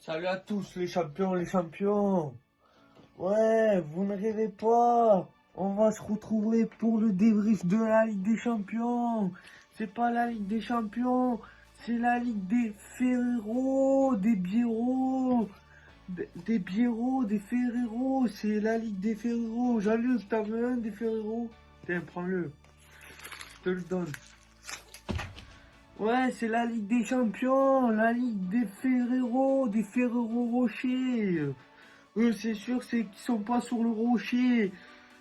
Salut à tous les champions, les champions. Ouais, vous ne rêvez pas. On va se retrouver pour le débrief de la Ligue des Champions. C'est pas la Ligue des Champions, c'est la Ligue des Ferrero, des Biérot, des Biérot, des Ferrero. C'est la Ligue des Ferrero. Jean-Luc, t'as vu un des Ferrero? Tiens, prends-le. Je te le donne. Ouais, c'est la Ligue des Champions, la Ligue des Ferrero Rocher. Eux, c'est sûr, c'est qu'ils sont pas sur le rocher.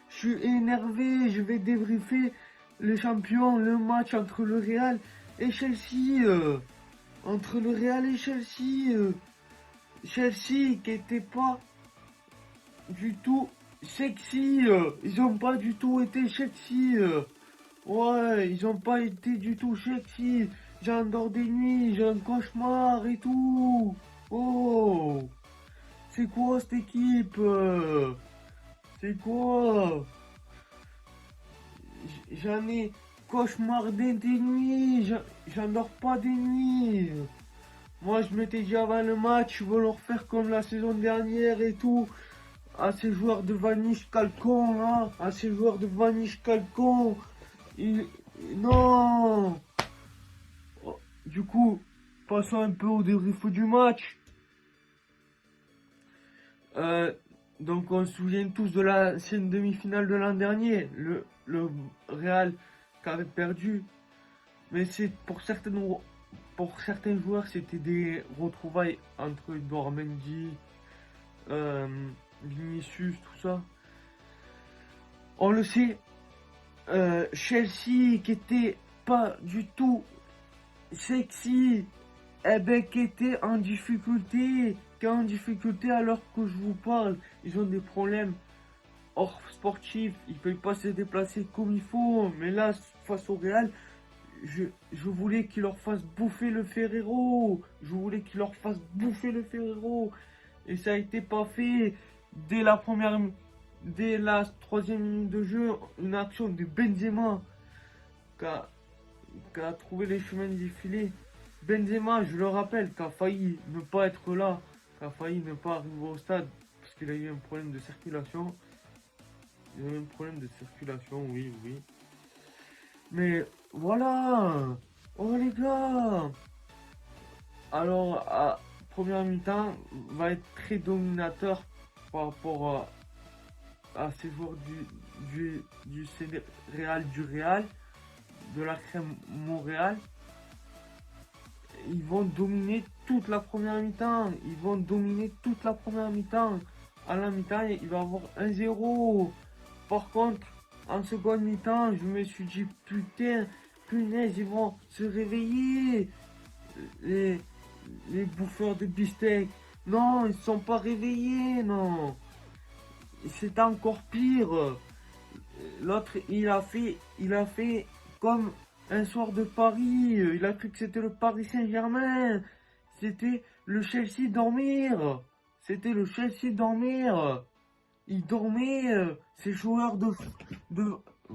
Je suis énervé, je vais débriefer le champion, le match entre le Real et Chelsea. Entre le Real et Chelsea. Chelsea qui était pas du tout sexy. Ils ont pas du tout été sexy. Ouais, ils ont pas été du tout sexy. J'endors des nuits, j'ai un cauchemar et tout. Oh, c'est quoi cette équipe? C'est quoi? J'en ai cauchemardé des nuits. J'endors pas des nuits. Moi, je m'étais dit avant le match, je veux leur faire comme la saison dernière et tout. À ces joueurs de Vanish Calcon, là. À ces joueurs de Vanish Calcon. Non. Oh, du coup, passons un peu au débrief du match. Donc on se souvient tous de l'ancienne demi-finale de l'an dernier, le Real qui avait perdu. Mais c'est pour certains joueurs, c'était des retrouvailles entre Edouard Mendy, Vinicius, tout ça. On le sait, Chelsea qui était pas du tout sexy, eh ben, qui était en difficulté, alors que je vous parle. Ils ont des problèmes hors sportifs, ils ne peuvent pas se déplacer comme il faut. Mais là, face au Real, je voulais qu'ils leur fassent bouffer le Ferrero. Je voulais qu'ils leur fassent bouffer le Ferrero. Et ça a été pas fait. Dès la troisième minute de jeu, une action de Benzema qui a trouvé les chemins du filet. Benzema, je le rappelle, qui a failli ne pas être là, qui a failli ne pas arriver au stade parce qu'il a eu un problème de circulation. Il a eu un problème de circulation, oui. Mais voilà. Oh les gars. Alors, à première mi-temps, va être très dominateur par rapport à ces joueurs du Real, de la crème Montréal. Ils vont dominer toute la première mi-temps. À la mi-temps, il va y avoir 1-0. Par contre, en seconde mi-temps, je me suis dit, punaise, ils vont se réveiller. Les bouffeurs de beefsteak. Non, ils ne sont pas réveillés, non. C'est encore pire. L'autre, il a fait comme un soir de Paris. Il a cru que c'était le Paris Saint-Germain. C'était le Chelsea dormir. Ils dormaient. Ces joueurs de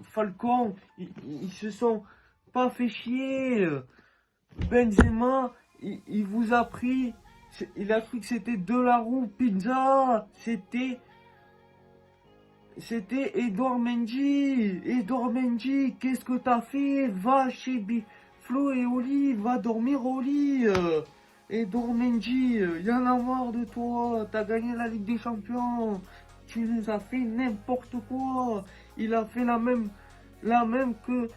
Falcon, ils se sont pas fait chier. Benzema, il vous a pris. Il a cru que c'était Delarue Pizza. C'était Edouard Mendy. Qu'est-ce que t'as fait? Va chez Flo et Oli, va dormir au lit. Edouard Mendy, y en a marre de toi. T'as gagné la Ligue des Champions. Tu nous as fait n'importe quoi. Il a fait la même que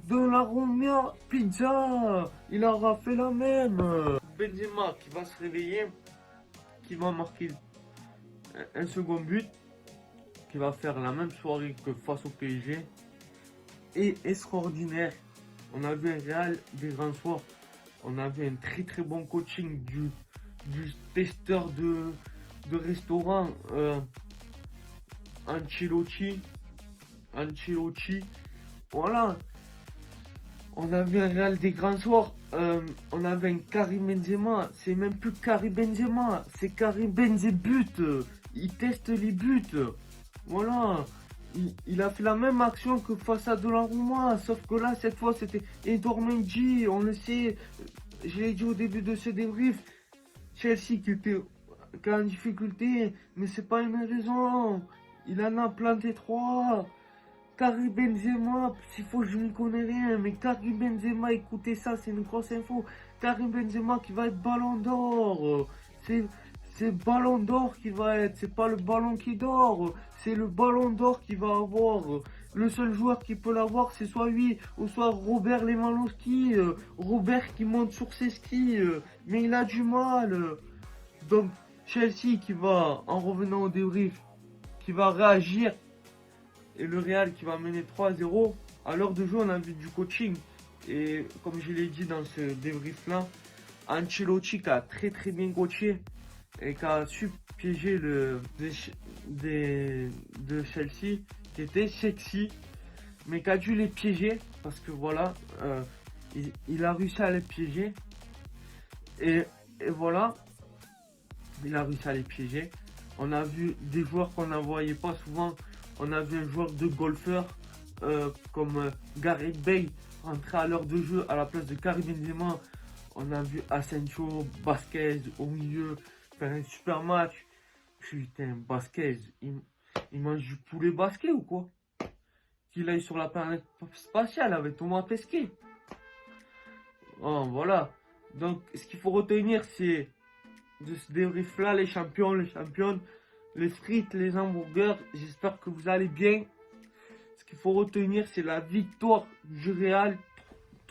Donnarumma Pizza. Il aura fait la même. Benzema qui va se réveiller, qui va marquer un second but, qui va faire la même soirée que face au PSG. Et extraordinaire. On a vu un Real des grands soirs. On a vu un très bon coaching du testeur de restaurant Ancelotti. Voilà. On a vu un Real des grands soirs. On avait un Karim Benzema. C'est même plus Karim Benzema. C'est Karim Benzebut. Il teste les buts. Voilà. Il a fait la même action que face à Donnarumma. Sauf que là, cette fois, c'était Edouard Mendy. On le sait. Je l'ai dit au début de ce débrief. Chelsea qui est en difficulté, mais c'est pas une raison. Il en a planté 3. Karim Benzema, s'il faut, je n'y connais rien, mais Karim Benzema, écoutez ça, c'est une grosse info. Karim Benzema qui va être ballon d'or. C'est ballon d'or qui va être, c'est pas le ballon qui dort, c'est le ballon d'or qui va avoir. Le seul joueur qui peut l'avoir, c'est soit lui ou soit Robert Lewandowski. Robert qui monte sur ses skis, mais il a du mal. Donc Chelsea qui va, en revenant au débrief, qui va réagir, et le Real qui va mener 3-0. À l'heure de jeu, on a vu du coaching. Et comme je l'ai dit dans ce débrief-là, Ancelotti qui a très très bien coaché et qui a su piéger de Chelsea, qui était sexy, mais qui a dû les piéger parce que voilà, il a réussi à les piéger. Et voilà, il a réussi à les piéger. On a vu des joueurs qu'on ne voyait pas souvent. On a vu un joueur de golfeur comme Gareth Bale rentrer à l'heure de jeu à la place de Karim Benzema. On a vu Asensio, Vasquez au milieu faire un super match. Putain, Vasquez, il mange du poulet basquet ou quoi? Qu'il aille sur la planète spatiale avec Thomas Pesquet. Oh, voilà. Donc, ce qu'il faut retenir, c'est de ce débrief-là, les champions, les championnes, les frites, les hamburgers. J'espère que vous allez bien. Ce qu'il faut retenir, c'est la victoire du Real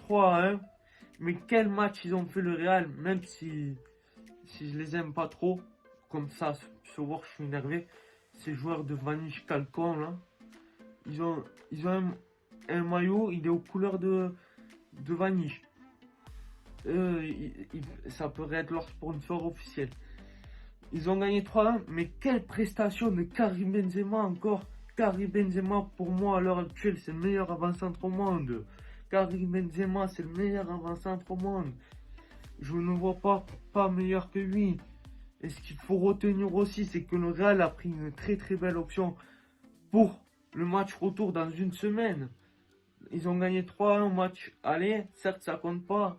3-1. Mais quel match ils ont fait le Real, même si je les aime pas trop. Comme ça, ce voir, je suis énervé. Ces joueurs de Vanish Calcon, là. Ils ont un maillot, il est aux couleurs de Vanish. Ça pourrait être leur sponsor officiel. Ils ont gagné 3-1, mais quelle prestation de Karim Benzema encore. Karim Benzema, pour moi, à l'heure actuelle, c'est le meilleur avant-centre au monde. Karim Benzema, c'est le meilleur avant-centre au monde. Je ne vois pas meilleur que lui. Et ce qu'il faut retenir aussi, c'est que le Real a pris une très très belle option pour le match retour dans une semaine. Ils ont gagné 3-1 au match aller. Certes, ça compte pas.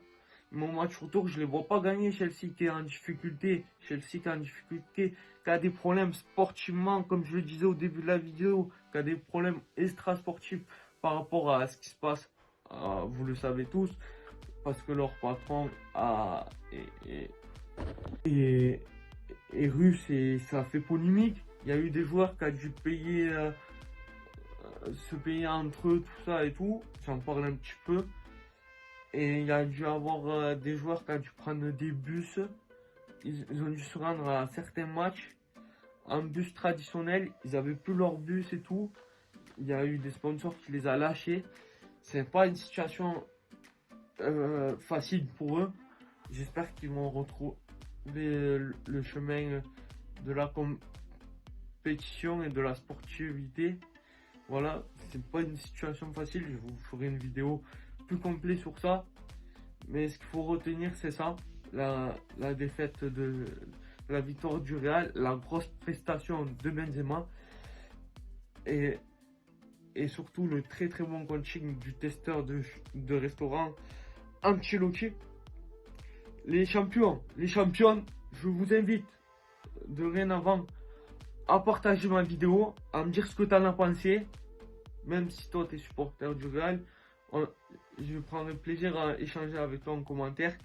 Mon match retour, je ne les vois pas gagner. Chelsea qui est en difficulté. Chelsea qui est en difficulté. Qui a des problèmes sportivement, comme je le disais au début de la vidéo. Qui a des problèmes extra-sportifs par rapport à ce qui se passe. Vous le savez tous. Parce que leur patron est russe et ça fait polémique. Il y a eu des joueurs qui ont dû se payer entre eux, tout ça et tout. J'en parle un petit peu. Et il y a dû avoir des joueurs qui ont dû prendre des bus. Ils ont dû se rendre à certains matchs en bus traditionnel. Ils n'avaient plus leur bus et tout. Il y a eu des sponsors qui les a lâchés. C'est pas une situation facile pour eux. J'espère qu'ils vont retrouver le chemin de la compétition et de la sportivité. Voilà, c'est pas une situation facile. Je vous ferai une vidéo plus complète sur ça. Mais ce qu'il faut retenir, c'est ça. La défaite de la victoire du Real, la grosse prestation de Benzema. Et surtout le très très bon coaching du testeur de restaurant Ancelotti. Les champions, les championnes, je vous invite dorénavant à partager ma vidéo, à me dire ce que tu en as pensé. Même si toi tu es supporter du Real, je prendrai plaisir à échanger avec toi en commentaire.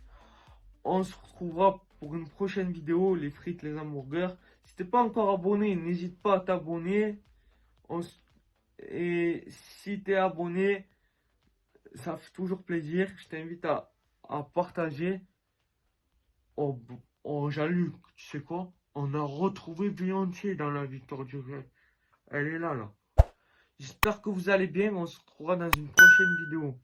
On se retrouvera pour une prochaine vidéo, les frites, les hamburgers. Si t'es pas encore abonné, n'hésite pas à t'abonner. Et si tu es abonné, ça fait toujours plaisir. Je t'invite à partager. Oh, Jean-Luc, tu sais quoi? On a retrouvé Beyoncé dans la victoire du Real. Elle est là, là. J'espère que vous allez bien. On se retrouvera dans une prochaine vidéo.